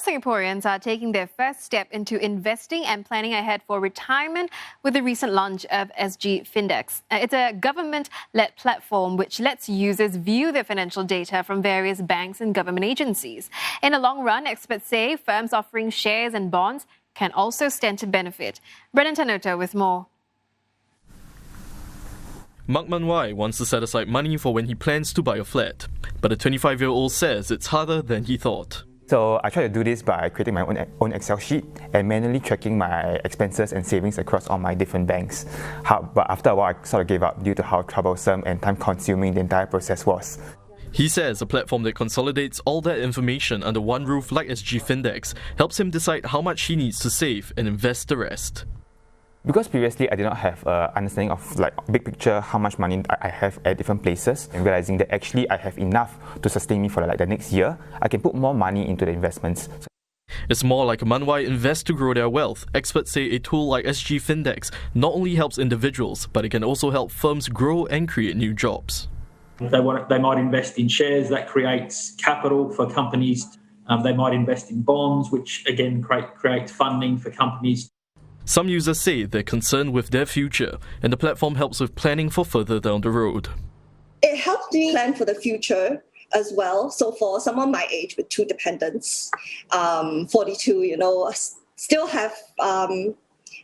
Singaporeans are taking their first step into investing and planning ahead for retirement with the recent launch of SGFinDex. It's a government-led platform which lets users view their financial data from various banks and government agencies. In the long run, experts say firms offering shares and bonds can also stand to benefit. Brennan Tanoto with more. Mak Manwai wants to set aside money for when he plans to buy a flat. But the 25-year-old says it's harder than he thought. So I try to do this by creating my own Excel sheet and manually tracking my expenses and savings across all my different banks. But after a while, I sort of gave up due to how troublesome and time-consuming the entire process was. He says a platform that consolidates all that information under one roof like SGFinDex helps him decide how much he needs to save and invest the rest. Because previously I did not have an understanding of big picture, how much money I have at different places, and realizing that actually I have enough to sustain me for the next year, I can put more money into the investments. It's more like a Manwai invest to grow their wealth. Experts say a tool like SGFinDex not only helps individuals, but it can also help firms grow and create new jobs. They might invest in shares, that creates capital for companies. They might invest in bonds, which again creates funding for companies. Some users say they're concerned with their future, and the platform helps with planning for further down the road. It helps me plan for the future as well. So for someone my age with two dependents, 42, still have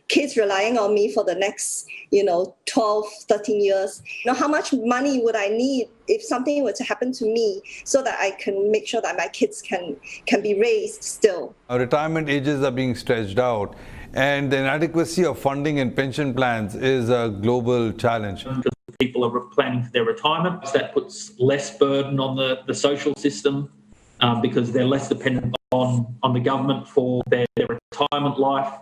kids relying on me for the next, 12, 13 years. How much money would I need if something were to happen to me so that I can make sure that my kids can be raised still? Our retirement ages are being stretched out, and the inadequacy of funding and pension plans is a global challenge. Because people are planning for their retirement, that puts less burden on the social system because they're less dependent on the government for their retirement life.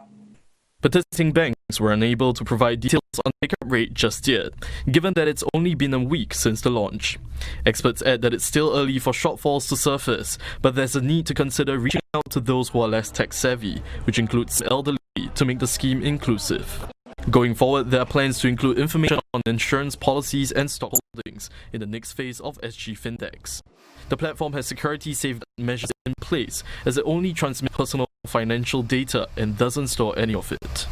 Participating banks were unable to provide details on the take-up rate just yet, given that it's only been a week since the launch. Experts add that it's still early for shortfalls to surface, but there's a need to consider reaching out to those who are less tech-savvy, which includes the elderly, to make the scheme inclusive. Going forward, there are plans to include information on insurance policies and stock holdings in the next phase of SGFinDex. The platform has security safeguard measures in place, as it only transmits personal financial data and doesn't store any of it.